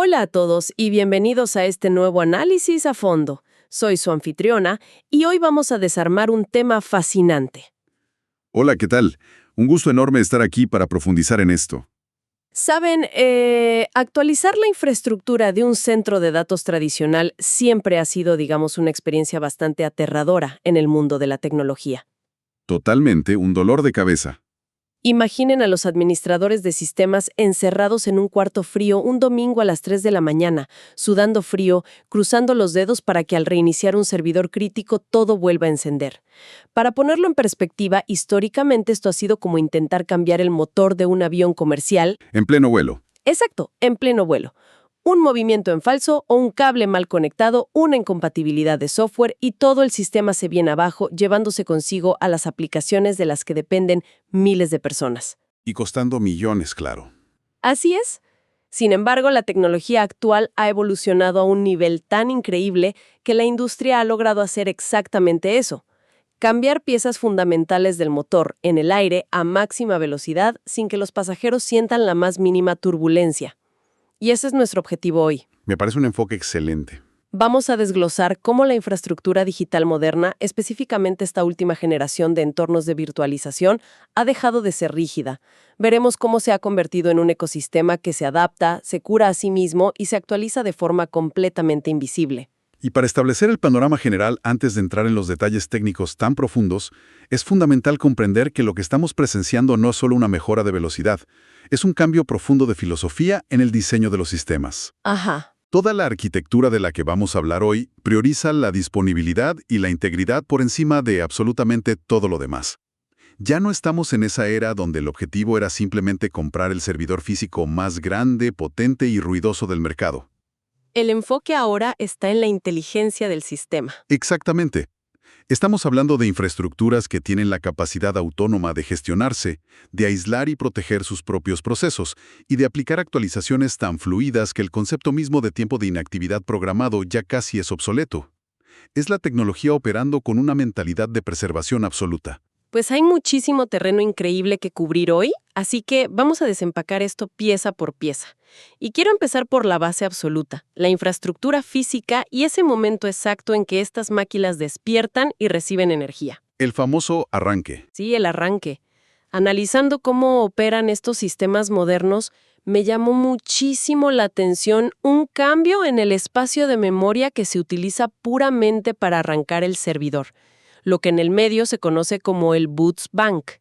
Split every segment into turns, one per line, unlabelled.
Hola a todos y bienvenidos a este nuevo análisis a fondo. Soy su anfitriona y hoy vamos a desarmar un tema fascinante.
Hola, ¿qué tal? Un gusto enorme estar aquí para profundizar en esto.
Saben, actualizar la infraestructura de un centro de datos tradicional siempre ha sido, digamos, una experiencia bastante aterradora en el mundo de la tecnología.
Totalmente un dolor de cabeza.
Imaginen a los administradores de sistemas encerrados en un cuarto frío un domingo a las 3 de la mañana, sudando frío, cruzando los dedos para que al reiniciar un servidor crítico todo vuelva a encender. Para ponerlo en perspectiva, históricamente esto ha sido como intentar cambiar el motor de un avión comercial.
En pleno vuelo.
Exacto, en pleno vuelo. Un movimiento en falso o un cable mal conectado, una incompatibilidad de software y todo el sistema se viene abajo, llevándose consigo a las aplicaciones de las que dependen miles de personas.
Y costando millones, claro.
Así es. Sin embargo, la tecnología actual ha evolucionado a un nivel tan increíble que la industria ha logrado hacer exactamente eso. Cambiar piezas fundamentales del motor en el aire a máxima velocidad sin que los pasajeros sientan la más mínima turbulencia. Y ese es nuestro objetivo hoy.
Me parece un enfoque excelente.
Vamos a desglosar cómo la infraestructura digital moderna, específicamente esta última generación de entornos de virtualización, ha dejado de ser rígida. Veremos cómo se ha convertido en un ecosistema que se adapta, se cura a sí mismo y se actualiza de forma completamente invisible.
Y para establecer el panorama general antes de entrar en los detalles técnicos tan profundos, es fundamental comprender que lo que estamos presenciando no es solo una mejora de velocidad, es un cambio profundo de filosofía en el diseño de los sistemas.
Ajá.
Toda la arquitectura de la que vamos a hablar hoy prioriza la disponibilidad y la integridad por encima de absolutamente todo lo demás. Ya no estamos en esa era donde el objetivo era simplemente comprar el servidor físico más grande, potente y ruidoso del mercado.
El enfoque ahora está en la inteligencia del sistema.
Exactamente. Estamos hablando de infraestructuras que tienen la capacidad autónoma de gestionarse, de aislar y proteger sus propios procesos, y de aplicar actualizaciones tan fluidas que el concepto mismo de tiempo de inactividad programado ya casi es obsoleto. Es la tecnología operando con una mentalidad de preservación absoluta.
Pues hay muchísimo terreno increíble que cubrir hoy, así que vamos a desempacar esto pieza por pieza. Y quiero empezar por la base absoluta, la infraestructura física y ese momento exacto en que estas máquinas despiertan y reciben energía.
El famoso arranque.
Sí, el arranque. Analizando cómo operan estos sistemas modernos, me llamó muchísimo la atención un cambio en el espacio de memoria que se utiliza puramente para arrancar el servidor, lo que en el medio se conoce como el boots bank.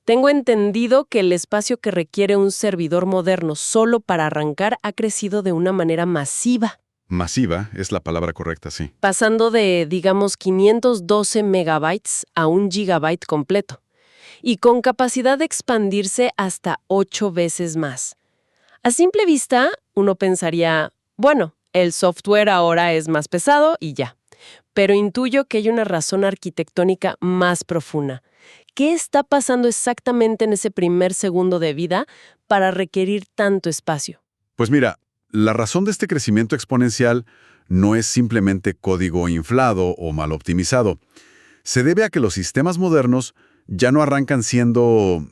Tengo entendido que el espacio que requiere un servidor moderno solo para arrancar ha crecido de una manera masiva,
Masiva es la palabra correcta, sí.
pasando de, digamos, 512 megabytes a 1 gigabyte completo, y con capacidad de expandirse hasta 8 veces más. A simple vista, uno pensaría, bueno, el software ahora es más pesado y ya. Pero intuyo que hay una razón arquitectónica más profunda. ¿Qué está pasando exactamente en ese primer segundo de vida para requerir tanto espacio?
Pues mira, la razón de este crecimiento exponencial no es simplemente código inflado o mal optimizado. Se debe a que los sistemas modernos ya no arrancan siendo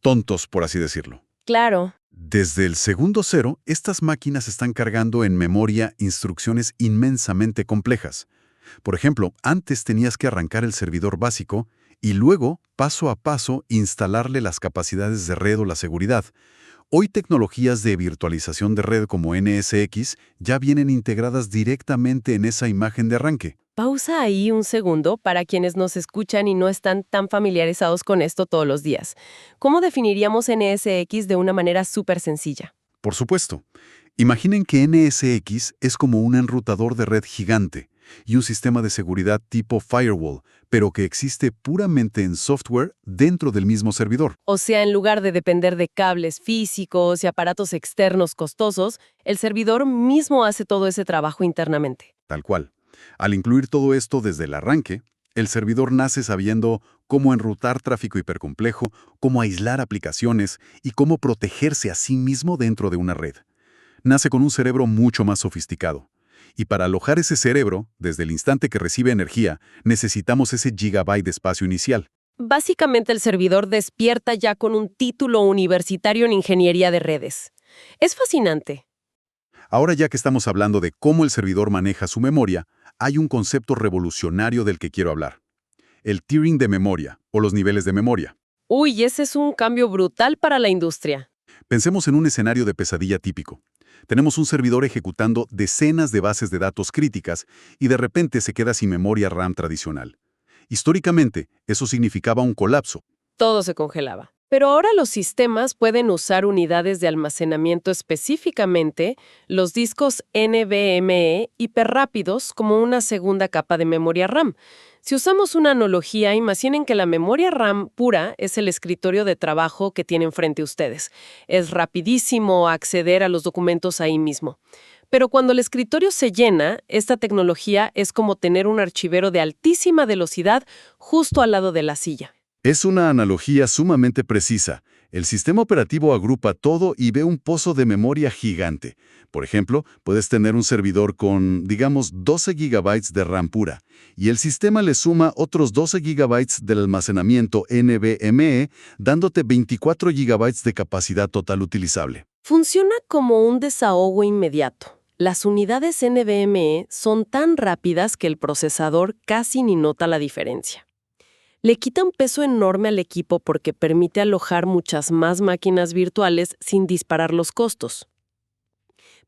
tontos, por así decirlo.
Claro.
Desde el segundo cero, estas máquinas están cargando en memoria instrucciones inmensamente complejas. Por ejemplo, antes tenías que arrancar el servidor básico y luego, paso a paso, instalarle las capacidades de red o la seguridad. Hoy tecnologías de virtualización de red como NSX ya vienen integradas directamente en esa imagen de arranque.
Pausa ahí un segundo para quienes nos escuchan y no están tan familiarizados con esto todos los días. ¿Cómo definiríamos NSX de una manera súper sencilla?
Por supuesto. Imaginen que NSX es como un enrutador de red gigante y un sistema de seguridad tipo firewall, pero que existe puramente en software dentro del mismo servidor.
O sea, en lugar de depender de cables físicos y aparatos externos costosos, el servidor mismo hace todo ese trabajo internamente.
Tal cual. Al incluir todo esto desde el arranque, el servidor nace sabiendo cómo enrutar tráfico hipercomplejo, cómo aislar aplicaciones y cómo protegerse a sí mismo dentro de una red. Nace con un cerebro mucho más sofisticado. Y para alojar ese cerebro, desde el instante que recibe energía, necesitamos ese gigabyte de espacio inicial.
Básicamente el servidor despierta ya con un título universitario en ingeniería de redes. Es fascinante.
Ahora ya que estamos hablando de cómo el servidor maneja su memoria, hay un concepto revolucionario del que quiero hablar. El tiering de memoria, o los niveles de memoria.
Uy, ese es un cambio brutal para la industria.
Pensemos en un escenario de pesadilla típico. Tenemos un servidor ejecutando decenas de bases de datos críticas y de repente se queda sin memoria RAM tradicional. Históricamente, eso significaba un colapso.
Todo se congelaba. Pero ahora los sistemas pueden usar unidades de almacenamiento específicamente, los discos NVMe hiperrápidos como una segunda capa de memoria RAM. Si usamos una analogía, imaginen que la memoria RAM pura es el escritorio de trabajo que tienen frente a ustedes. Es rapidísimo acceder a los documentos ahí mismo. Pero cuando el escritorio se llena, esta tecnología es como tener un archivero de altísima velocidad justo al lado de la silla.
Es una analogía sumamente precisa. El sistema operativo agrupa todo y ve un pozo de memoria gigante. Por ejemplo, puedes tener un servidor con, digamos, 12 GB de RAM pura, y el sistema le suma otros 12 GB del almacenamiento NVMe, dándote 24 GB de capacidad total utilizable.
Funciona como un desahogo inmediato. Las unidades NVMe son tan rápidas que el procesador casi ni nota la diferencia. Le quita un peso enorme al equipo porque permite alojar muchas más máquinas virtuales sin disparar los costos.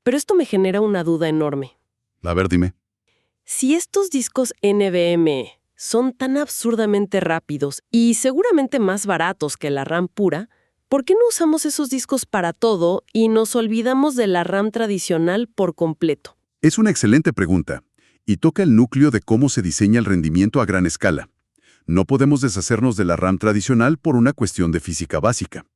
Pero esto me genera una duda enorme.
A ver, dime.
Si estos discos NVMe son tan absurdamente rápidos y seguramente más baratos que la RAM pura, ¿por qué no usamos esos discos para todo y nos olvidamos de la RAM tradicional por completo?
Es una excelente pregunta, y toca el núcleo de cómo se diseña el rendimiento a gran escala. No podemos deshacernos de la RAM tradicional por una cuestión de física básica.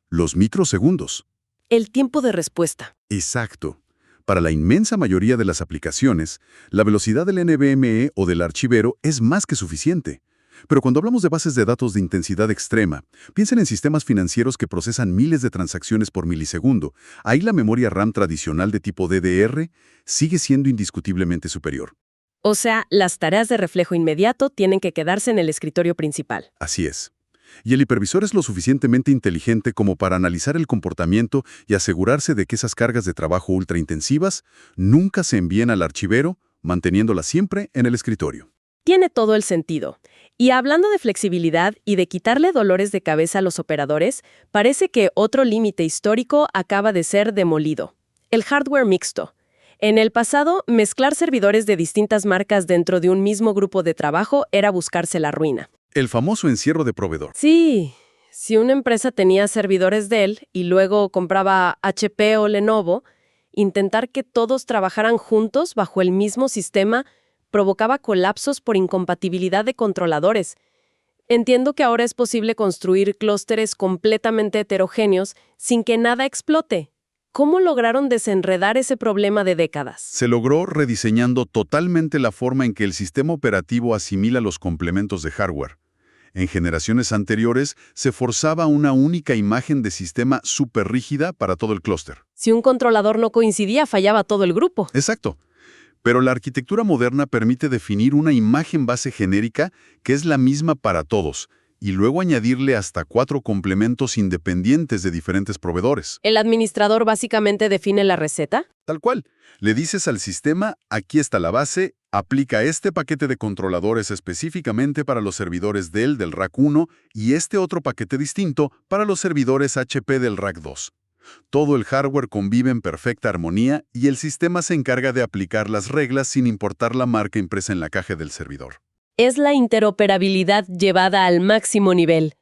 Los microsegundos.
El tiempo de respuesta.
Exacto. Para la inmensa mayoría de las aplicaciones, la velocidad del NVMe o del archivero es más que suficiente. Pero cuando hablamos de bases de datos de intensidad extrema, piensen en sistemas financieros que procesan miles de transacciones por milisegundo. Ahí la memoria RAM tradicional de tipo DDR sigue siendo indiscutiblemente superior.
O sea, las tareas de reflejo inmediato tienen que quedarse en el escritorio principal.
Así es. Y el hipervisor es lo suficientemente inteligente como para analizar el comportamiento y asegurarse de que esas cargas de trabajo ultraintensivas nunca se envíen al archivero, manteniéndolas siempre en el escritorio.
Tiene todo el sentido. Y hablando de flexibilidad y de quitarle dolores de cabeza a los operadores, parece que otro límite histórico acaba de ser demolido: el hardware mixto. En el pasado, mezclar servidores de distintas marcas dentro de un mismo grupo de trabajo era buscarse la ruina.
El famoso encierro de proveedor.
Sí, si una empresa tenía servidores Dell y luego compraba HP o Lenovo, intentar que todos trabajaran juntos bajo el mismo sistema provocaba colapsos por incompatibilidad de controladores. Entiendo que ahora es posible construir clústeres completamente heterogéneos sin que nada explote. ¿Cómo lograron desenredar ese problema de décadas?
Se logró rediseñando totalmente la forma en que el sistema operativo asimila los complementos de hardware. En generaciones anteriores se forzaba una única imagen de sistema súper rígida para todo el clúster.
Si un controlador no coincidía, fallaba todo el grupo.
Exacto. Pero la arquitectura moderna permite definir una imagen base genérica que es la misma para todos, y luego añadirle hasta 4 complementos independientes de diferentes proveedores.
¿El administrador básicamente define la receta?
Tal cual. Le dices al sistema, aquí está la base, aplica este paquete de controladores específicamente para los servidores Dell del Rack 1 y este otro paquete distinto para los servidores HP del Rack 2. Todo el hardware convive en perfecta armonía y el sistema se encarga de aplicar las reglas sin importar la marca impresa en la caja del servidor.
Es la interoperabilidad llevada al máximo nivel.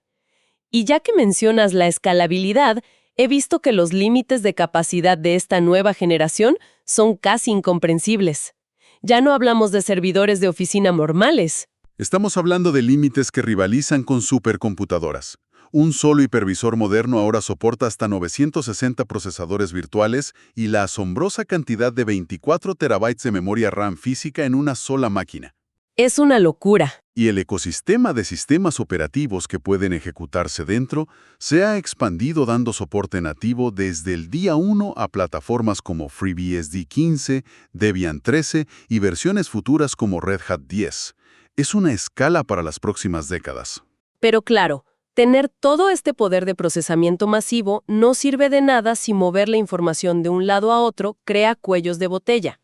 Y ya que mencionas la escalabilidad, he visto que los límites de capacidad de esta nueva generación son casi incomprensibles. Ya no hablamos de servidores de oficina normales.
Estamos hablando de límites que rivalizan con supercomputadoras. Un solo hipervisor moderno ahora soporta hasta 960 procesadores virtuales y la asombrosa cantidad de 24 terabytes de memoria RAM física en una sola máquina.
Es una locura.
Y el ecosistema de sistemas operativos que pueden ejecutarse dentro se ha expandido dando soporte nativo desde el día 1 a plataformas como FreeBSD 15, Debian 13 y versiones futuras como Red Hat 10. Es una escala para las próximas décadas.
Pero claro, Tener todo este poder de procesamiento masivo no sirve de nada si mover la información de un lado a otro crea cuellos de botella.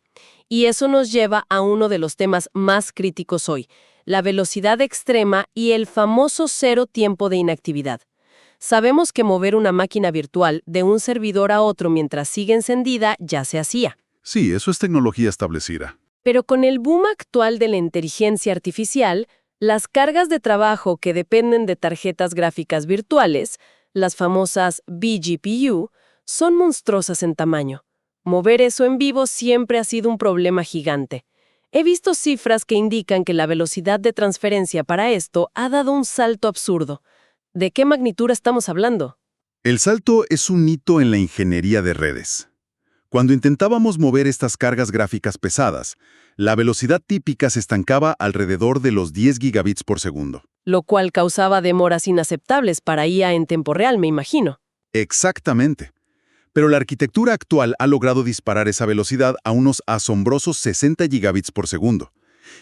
Y eso nos lleva a uno de los temas más críticos hoy, la velocidad extrema y el famoso cero tiempo de inactividad. Sabemos que mover una máquina virtual de un servidor a otro mientras sigue encendida ya se hacía.
Sí, eso es tecnología establecida.
Pero con el boom actual de la inteligencia artificial, las cargas de trabajo que dependen de tarjetas gráficas virtuales, las famosas vGPU, son monstruosas en tamaño. Mover eso en vivo siempre ha sido un problema gigante. He visto cifras que indican que la velocidad de transferencia para esto ha dado un salto absurdo. ¿De qué magnitud estamos hablando?
El salto es un hito en la ingeniería de redes. Cuando intentábamos mover estas cargas gráficas pesadas, la velocidad típica se estancaba alrededor de los 10 gigabits por segundo.
Lo cual causaba demoras inaceptables para IA en tiempo real, me imagino.
Exactamente. Pero la arquitectura actual ha logrado disparar esa velocidad a unos asombrosos 60 gigabits por segundo.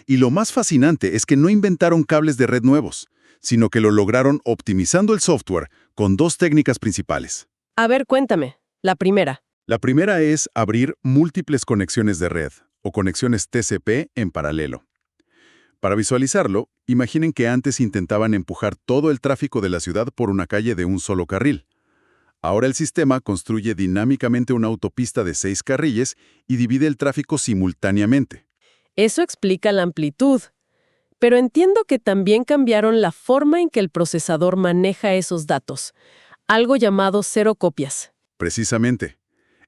Y lo más fascinante es que no inventaron cables de red nuevos, sino que lo lograron optimizando el software con dos técnicas principales.
A ver, cuéntame. La primera.
La primera es abrir múltiples conexiones de red, o conexiones TCP en paralelo. Para visualizarlo, imaginen que antes intentaban empujar todo el tráfico de la ciudad por una calle de un solo carril. Ahora el sistema construye dinámicamente una autopista de 6 carriles y divide el tráfico simultáneamente.
Eso explica la amplitud. Pero entiendo que también cambiaron la forma en que el procesador maneja esos datos, algo llamado cero copias.
Precisamente.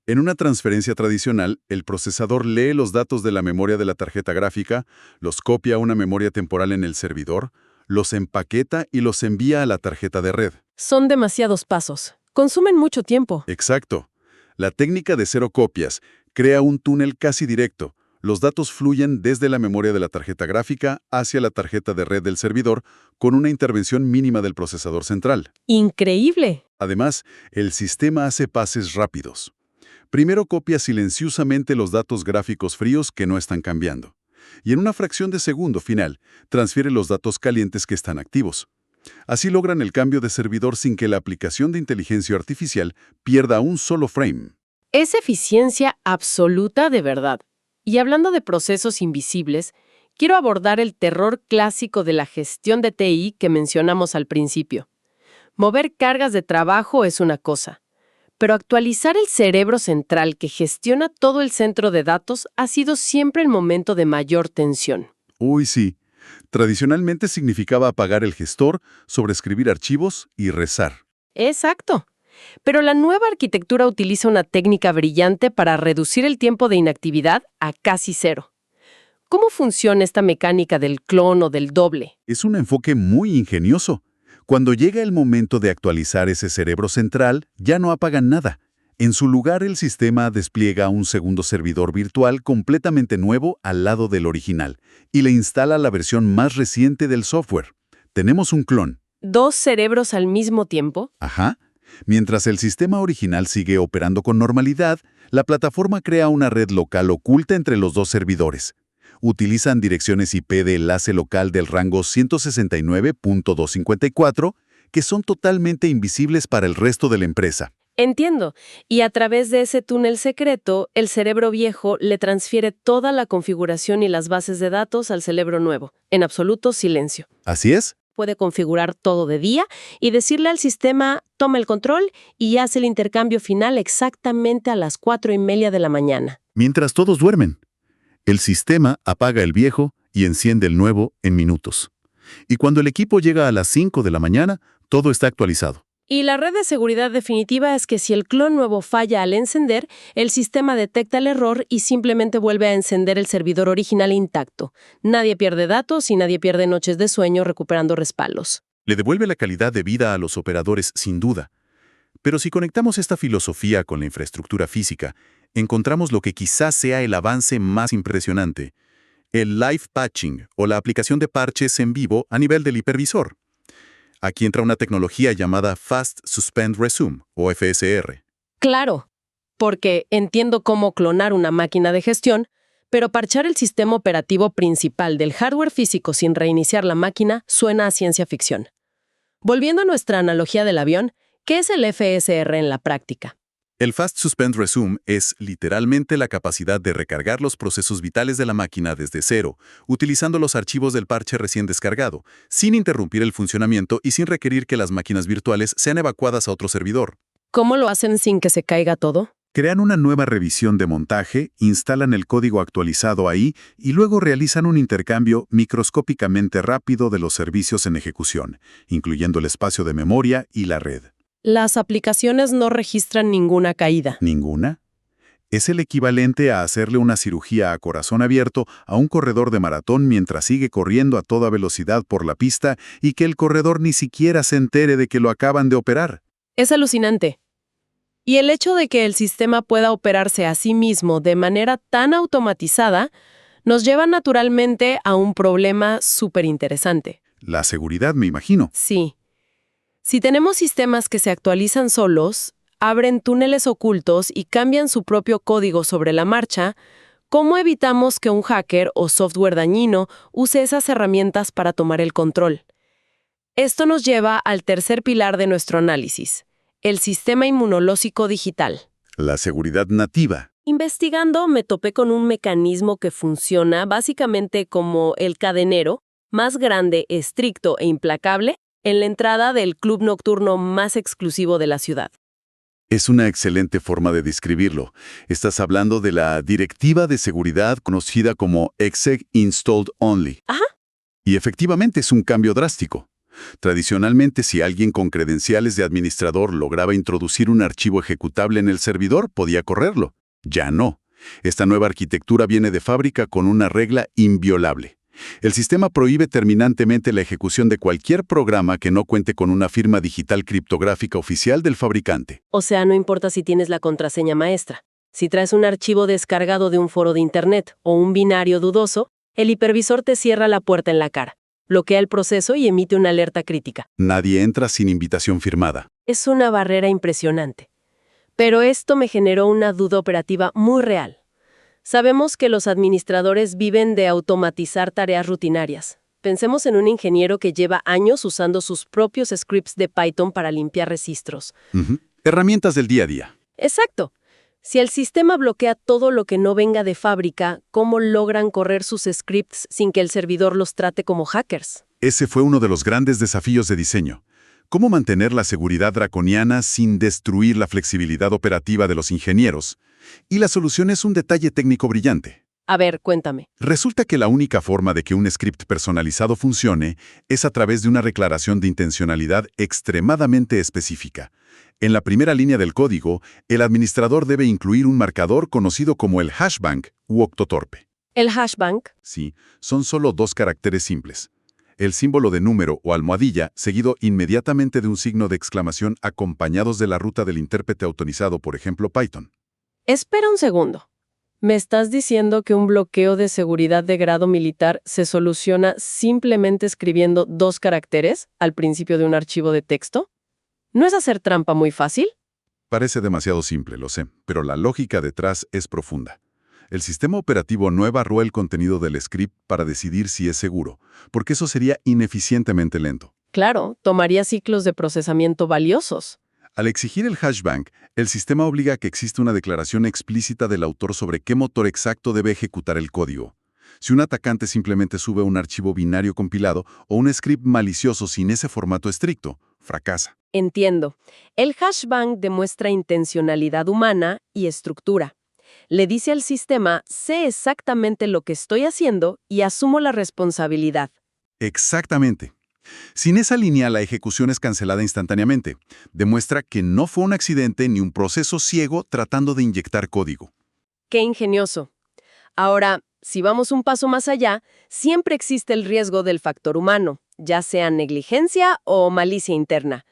En una transferencia tradicional, el procesador lee los datos de la memoria de la tarjeta gráfica, los copia a una memoria temporal en el servidor, los empaqueta y los envía a la tarjeta de red.
Son demasiados pasos. Consumen mucho tiempo.
Exacto. La técnica de cero copias crea un túnel casi directo. Los datos fluyen desde la memoria de la tarjeta gráfica hacia la tarjeta de red del servidor con una intervención mínima del procesador central.
¡Increíble!
Además, el sistema hace pases rápidos. Primero copia silenciosamente los datos gráficos fríos que no están cambiando. Y en una fracción de segundo final, transfiere los datos calientes que están activos. Así logran el cambio de servidor sin que la aplicación de inteligencia artificial pierda un solo frame.
Es eficiencia absoluta de verdad. Y hablando de procesos invisibles, quiero abordar el terror clásico de la gestión de TI que mencionamos al principio. Mover cargas de trabajo es una cosa, pero actualizar el cerebro central que gestiona todo el centro de datos ha sido siempre el momento de mayor tensión.
Uy, sí. Tradicionalmente significaba apagar el gestor, sobreescribir archivos y rezar.
Exacto. Pero la nueva arquitectura utiliza una técnica brillante para reducir el tiempo de inactividad a casi cero. ¿Cómo funciona esta mecánica del clon o del doble?
Es un enfoque muy ingenioso. Cuando llega el momento de actualizar ese cerebro central, ya no apagan nada. En su lugar, el sistema despliega un segundo servidor virtual completamente nuevo al lado del original y le instala la versión más reciente del software. Tenemos un clon.
¿Dos cerebros al mismo tiempo?
Ajá. Mientras el sistema original sigue operando con normalidad, la plataforma crea una red local oculta entre los dos servidores. Utilizan direcciones IP de enlace local del rango 169.254, que son totalmente invisibles para el resto de la empresa.
Entiendo. Y a través de ese túnel secreto, el cerebro viejo le transfiere toda la configuración y las bases de datos al cerebro nuevo, en absoluto silencio.
¿Así es?
Puede configurar todo de día y decirle al sistema, toma el control y hace el intercambio final exactamente a las 4:30 de la mañana.
Mientras todos duermen. El sistema apaga el viejo y enciende el nuevo en minutos. Y cuando el equipo llega a las 5 de la mañana, todo está actualizado.
Y la red de seguridad definitiva es que si el clon nuevo falla al encender, el sistema detecta el error y simplemente vuelve a encender el servidor original intacto. Nadie pierde datos y nadie pierde noches de sueño recuperando respaldos.
Le devuelve la calidad de vida a los operadores, sin duda. Pero si conectamos esta filosofía con la infraestructura física, encontramos lo que quizás sea el avance más impresionante: el live patching, o la aplicación de parches en vivo a nivel del hipervisor. Aquí entra una tecnología llamada Fast Suspend Resume, o FSR.
Claro, porque entiendo cómo clonar una máquina de gestión, pero parchar el sistema operativo principal del hardware físico sin reiniciar la máquina suena a ciencia ficción. Volviendo a nuestra analogía del avión, ¿qué es el FSR en la práctica?
El Fast Suspend Resume es literalmente la capacidad de recargar los procesos vitales de la máquina desde cero, utilizando los archivos del parche recién descargado, sin interrumpir el funcionamiento y sin requerir que las máquinas virtuales sean evacuadas a otro servidor.
¿Cómo lo hacen sin que se caiga todo?
Crean una nueva revisión de montaje, instalan el código actualizado ahí y luego realizan un intercambio microscópicamente rápido de los servicios en ejecución, incluyendo el espacio de memoria y la red.
Las aplicaciones no registran ninguna caída.
¿Ninguna? Es el equivalente a hacerle una cirugía a corazón abierto a un corredor de maratón mientras sigue corriendo a toda velocidad por la pista y que el corredor ni siquiera se entere de que lo acaban de operar.
Es alucinante. Y el hecho de que el sistema pueda operarse a sí mismo de manera tan automatizada nos lleva naturalmente a un problema súper interesante.
La seguridad, me imagino.
Sí. Si tenemos sistemas que se actualizan solos, abren túneles ocultos y cambian su propio código sobre la marcha, ¿cómo evitamos que un hacker o software dañino use esas herramientas para tomar el control? Esto nos lleva al tercer pilar de nuestro análisis, el sistema inmunológico digital.
La seguridad nativa.
Investigando, me topé con un mecanismo que funciona básicamente como el cadenero, más grande, estricto e implacable, en la entrada del club nocturno más exclusivo de la ciudad.
Es una excelente forma de describirlo. Estás hablando de la Directiva de Seguridad conocida como Exec Installed Only.
Ajá.
Y efectivamente es un cambio drástico. Tradicionalmente, si alguien con credenciales de administrador lograba introducir un archivo ejecutable en el servidor, podía correrlo. Ya no. Esta nueva arquitectura viene de fábrica con una regla inviolable. El sistema prohíbe terminantemente la ejecución de cualquier programa que no cuente con una firma digital criptográfica oficial del fabricante.
O sea, no importa si tienes la contraseña maestra. Si traes un archivo descargado de un foro de Internet o un binario dudoso, el hipervisor te cierra la puerta en la cara, bloquea el proceso y emite una alerta crítica.
Nadie entra sin invitación firmada.
Es una barrera impresionante. Pero esto me generó una duda operativa muy real. Sabemos que los administradores viven de automatizar tareas rutinarias. Pensemos en un ingeniero que lleva años usando sus propios scripts de Python para limpiar registros.
Herramientas del día a día.
Exacto. Si el sistema bloquea todo lo que no venga de fábrica, ¿cómo logran correr sus scripts sin que el servidor los trate como hackers?
Ese fue uno de los grandes desafíos de diseño. ¿Cómo mantener la seguridad draconiana sin destruir la flexibilidad operativa de los ingenieros? Y la solución es un detalle técnico brillante.
A ver, cuéntame.
Resulta que la única forma de que un script personalizado funcione es a través de una declaración de intencionalidad extremadamente específica. En la primera línea del código, el administrador debe incluir un marcador conocido como el hashbang u octotorpe.
¿El hashbang?
Sí, son solo 2 caracteres simples. El símbolo de número o almohadilla, seguido inmediatamente de un signo de exclamación acompañados de la ruta del intérprete autorizado, por ejemplo, Python.
Espera un segundo. ¿Me estás diciendo que un bloqueo de seguridad de grado militar se soluciona simplemente escribiendo 2 caracteres al principio de un archivo de texto? ¿No es hacer trampa muy fácil?
Parece demasiado simple, lo sé, pero la lógica detrás es profunda. El sistema operativo no evaluó el contenido del script para decidir si es seguro, porque eso sería ineficientemente lento.
Claro, tomaría ciclos de procesamiento valiosos.
Al exigir el hashbang, el sistema obliga a que exista una declaración explícita del autor sobre qué motor exacto debe ejecutar el código. Si un atacante simplemente sube un archivo binario compilado o un script malicioso sin ese formato estricto, fracasa.
Entiendo. El hashbang demuestra intencionalidad humana y estructura. Le dice al sistema, sé exactamente lo que estoy haciendo y asumo la responsabilidad.
Exactamente. Sin esa línea, la ejecución es cancelada instantáneamente. Demuestra que no fue un accidente ni un proceso ciego tratando de inyectar código.
¡Qué ingenioso! Ahora, si vamos un paso más allá, siempre existe el riesgo del factor humano, ya sea negligencia o malicia interna.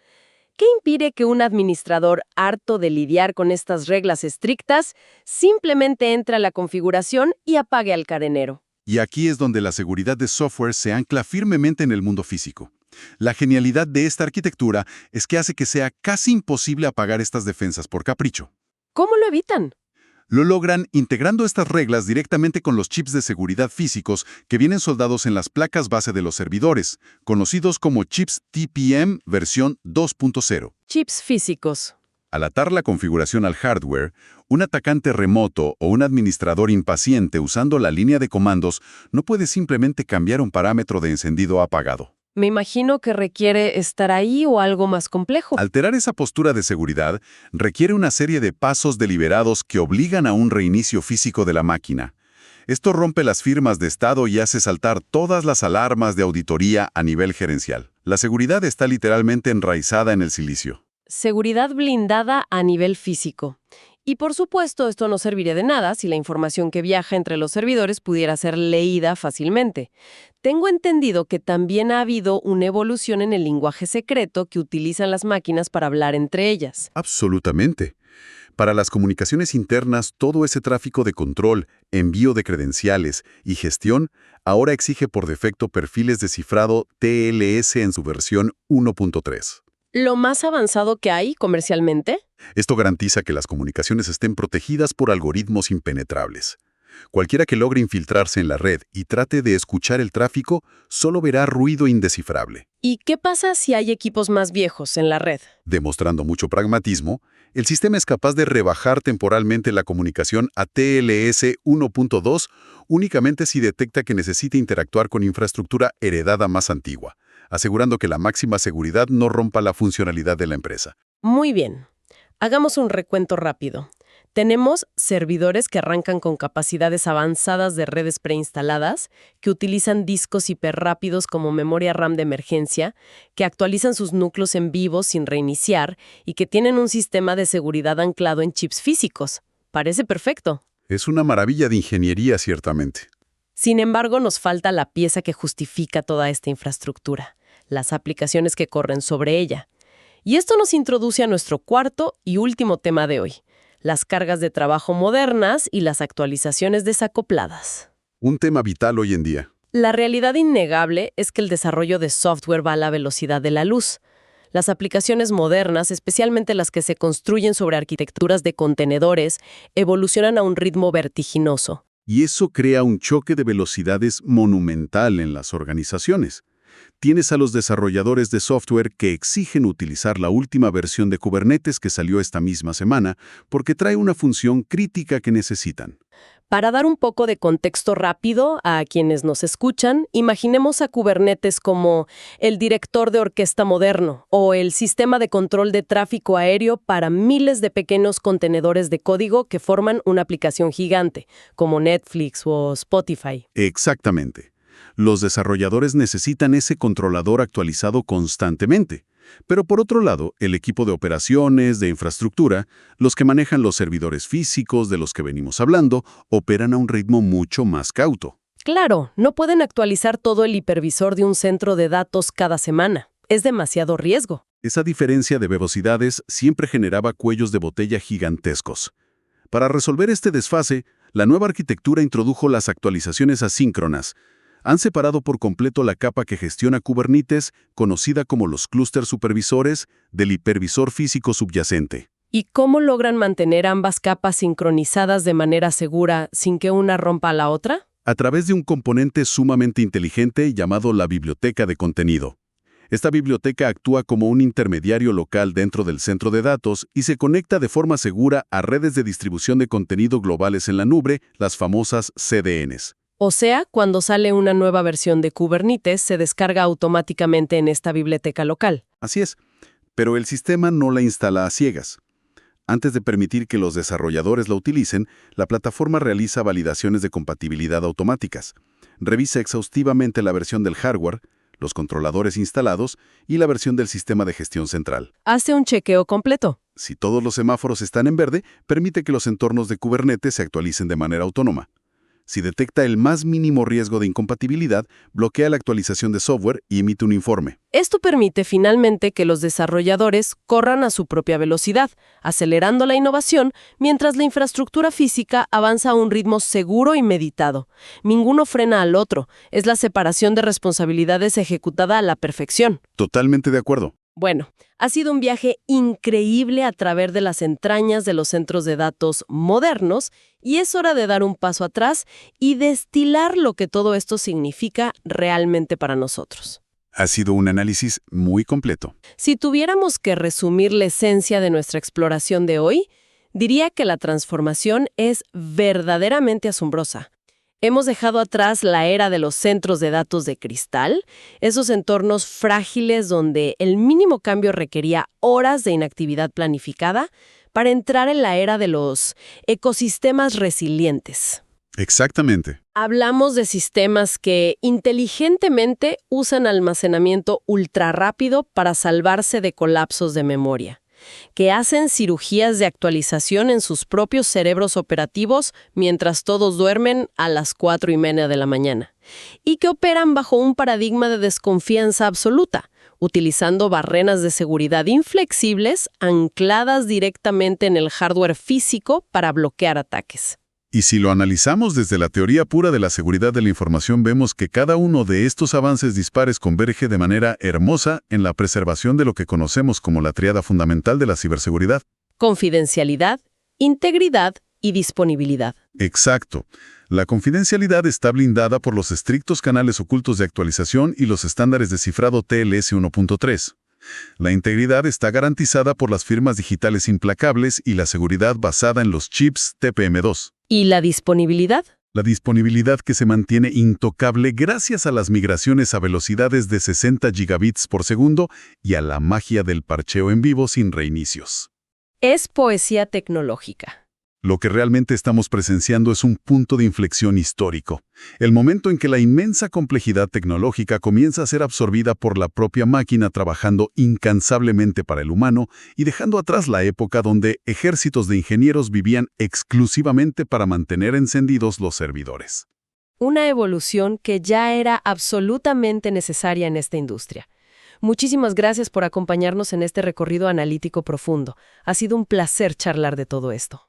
¿Qué impide que un administrador harto de lidiar con estas reglas estrictas simplemente entre a la configuración y apague al cadenero?
Y aquí es donde la seguridad de software se ancla firmemente en el mundo físico. La genialidad de esta arquitectura es que hace que sea casi imposible apagar estas defensas por capricho.
¿Cómo lo evitan?
Lo logran integrando estas reglas directamente con los chips de seguridad físicos que vienen soldados en las placas base de los servidores, conocidos como chips TPM versión 2.0.
Chips físicos.
Al atar la configuración al hardware, un atacante remoto o un administrador impaciente usando la línea de comandos no puede simplemente cambiar un parámetro de encendido apagado.
Me imagino que requiere estar ahí o algo más complejo.
Alterar esa postura de seguridad requiere una serie de pasos deliberados que obligan a un reinicio físico de la máquina. Esto rompe las firmas de estado y hace saltar todas las alarmas de auditoría a nivel gerencial. La seguridad está literalmente enraizada en el silicio.
Seguridad blindada a nivel físico. Y por supuesto, esto no serviría de nada si la información que viaja entre los servidores pudiera ser leída fácilmente. Tengo entendido que también ha habido una evolución en el lenguaje secreto que utilizan las máquinas para hablar entre ellas.
Absolutamente. Para las comunicaciones internas, todo ese tráfico de control, envío de credenciales y gestión ahora exige por defecto perfiles de cifrado TLS en su versión 1.3.
¿Lo más avanzado que hay comercialmente?
Esto garantiza que las comunicaciones estén protegidas por algoritmos impenetrables. Cualquiera que logre infiltrarse en la red y trate de escuchar el tráfico solo verá ruido indescifrable.
¿Y qué pasa si hay equipos más viejos en la red?
Demostrando mucho pragmatismo, el sistema es capaz de rebajar temporalmente la comunicación a TLS 1.2 únicamente si detecta que necesita interactuar con infraestructura heredada más antigua, asegurando que la máxima seguridad no rompa la funcionalidad de la empresa.
Muy bien. Hagamos un recuento rápido. Tenemos servidores que arrancan con capacidades avanzadas de redes preinstaladas, que utilizan discos hiperrápidos como memoria RAM de emergencia, que actualizan sus núcleos en vivo sin reiniciar y que tienen un sistema de seguridad anclado en chips físicos. Parece perfecto.
Es una maravilla de ingeniería, ciertamente.
Sin embargo, nos falta la pieza que justifica toda esta infraestructura, las aplicaciones que corren sobre ella. Y esto nos introduce a nuestro cuarto y último tema de hoy, las cargas de trabajo modernas y las actualizaciones desacopladas.
Un tema vital hoy en día.
La realidad innegable es que el desarrollo de software va a la velocidad de la luz. Las aplicaciones modernas, especialmente las que se construyen sobre arquitecturas de contenedores, evolucionan a un ritmo vertiginoso.
Y eso crea un choque de velocidades monumental en las organizaciones. Tienes a los desarrolladores de software que exigen utilizar la última versión de Kubernetes que salió esta misma semana porque trae una función crítica que necesitan.
Para dar un poco de contexto rápido a quienes nos escuchan, imaginemos a Kubernetes como el director de orquesta moderno o el sistema de control de tráfico aéreo para miles de pequeños contenedores de código que forman una aplicación gigante, como Netflix o Spotify.
Exactamente. Los desarrolladores necesitan ese controlador actualizado constantemente. Pero por otro lado, el equipo de operaciones, de infraestructura, los que manejan los servidores físicos de los que venimos hablando, operan a un ritmo mucho más cauto.
Claro, no pueden actualizar todo el hipervisor de un centro de datos cada semana. Es demasiado riesgo.
Esa diferencia de velocidades siempre generaba cuellos de botella gigantescos. Para resolver este desfase, la nueva arquitectura introdujo las actualizaciones asíncronas. Han separado por completo la capa que gestiona Kubernetes, conocida como los clústeres supervisores, del hipervisor físico subyacente.
¿Y cómo logran mantener ambas capas sincronizadas de manera segura sin que una rompa a la otra?
A través de un componente sumamente inteligente llamado la biblioteca de contenido. Esta biblioteca actúa como un intermediario local dentro del centro de datos y se conecta de forma segura a redes de distribución de contenido globales en la nube, las famosas CDNs.
O sea, cuando sale una nueva versión de Kubernetes, se descarga automáticamente en esta biblioteca local.
Así es, pero el sistema no la instala a ciegas. Antes de permitir que los desarrolladores la utilicen, la plataforma realiza validaciones de compatibilidad automáticas. Revisa exhaustivamente la versión del hardware, los controladores instalados y la versión del sistema de gestión central.
Hace un chequeo completo.
Si todos los semáforos están en verde, permite que los entornos de Kubernetes se actualicen de manera autónoma. Si detecta el más mínimo riesgo de incompatibilidad, bloquea la actualización de software y emite un informe.
Esto permite finalmente que los desarrolladores corran a su propia velocidad, acelerando la innovación mientras la infraestructura física avanza a un ritmo seguro y meditado. Ninguno frena al otro. Es la separación de responsabilidades ejecutada a la perfección.
Totalmente de acuerdo.
Bueno, ha sido un viaje increíble a través de las entrañas de los centros de datos modernos y es hora de dar un paso atrás y destilar lo que todo esto significa realmente para nosotros.
Ha sido un análisis muy completo.
Si tuviéramos que resumir la esencia de nuestra exploración de hoy, diría que la transformación es verdaderamente asombrosa. Hemos dejado atrás la era de los centros de datos de cristal, esos entornos frágiles donde el mínimo cambio requería horas de inactividad planificada, para entrar en la era de los ecosistemas resilientes.
Exactamente.
Hablamos de sistemas que inteligentemente usan almacenamiento ultrarrápido para salvarse de colapsos de memoria, que hacen cirugías de actualización en sus propios cerebros operativos mientras todos duermen a las 4:30 de la mañana, y que operan bajo un paradigma de desconfianza absoluta, utilizando barreras de seguridad inflexibles ancladas directamente en el hardware físico para bloquear ataques.
Y si lo analizamos desde la teoría pura de la seguridad de la información, vemos que cada uno de estos avances dispares converge de manera hermosa en la preservación de lo que conocemos como la tríada fundamental de la ciberseguridad.
Confidencialidad, integridad y disponibilidad.
Exacto. La confidencialidad está blindada por los estrictos canales ocultos de actualización y los estándares de cifrado TLS 1.3. La integridad está garantizada por las firmas digitales implacables y la seguridad basada en los chips TPM2.
¿Y la disponibilidad?
La disponibilidad que se mantiene intocable gracias a las migraciones a velocidades de 60 gigabits por segundo y a la magia del parcheo en vivo sin reinicios.
Es poesía tecnológica.
Lo que realmente estamos presenciando es un punto de inflexión histórico, el momento en que la inmensa complejidad tecnológica comienza a ser absorbida por la propia máquina trabajando incansablemente para el humano y dejando atrás la época donde ejércitos de ingenieros vivían exclusivamente para mantener encendidos los servidores.
Una evolución que ya era absolutamente necesaria en esta industria. Muchísimas gracias por acompañarnos en este recorrido analítico profundo. Ha sido un placer charlar de todo esto.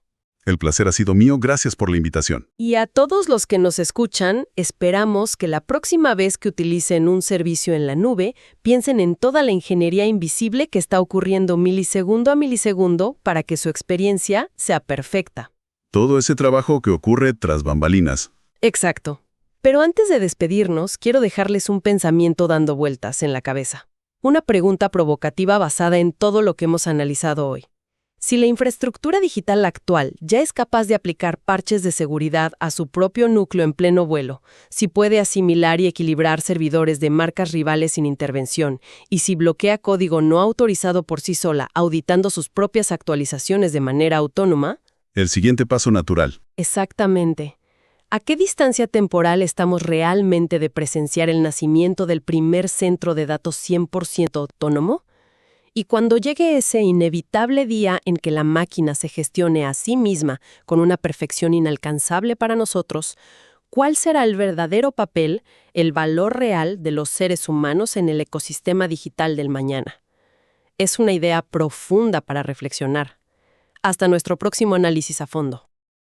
El placer ha sido mío, gracias por la invitación.
Y a todos los que nos escuchan, esperamos que la próxima vez que utilicen un servicio en la nube, piensen en toda la ingeniería invisible que está ocurriendo milisegundo a milisegundo para que su experiencia sea perfecta.
Todo ese trabajo que ocurre tras bambalinas.
Exacto. Pero antes de despedirnos, quiero dejarles un pensamiento dando vueltas en la cabeza. Una pregunta provocativa basada en todo lo que hemos analizado hoy. Si la infraestructura digital actual ya es capaz de aplicar parches de seguridad a su propio núcleo en pleno vuelo, si puede asimilar y equilibrar servidores de marcas rivales sin intervención, y si bloquea código no autorizado por sí sola, auditando sus propias actualizaciones de manera autónoma...
El siguiente paso natural.
Exactamente. ¿A qué distancia temporal estamos realmente de presenciar el nacimiento del primer centro de datos 100% autónomo? Y cuando llegue ese inevitable día en que la máquina se gestione a sí misma con una perfección inalcanzable para nosotros, ¿cuál será el verdadero papel, el valor real de los seres humanos en el ecosistema digital del mañana? Es una idea profunda para reflexionar. Hasta nuestro próximo análisis a fondo.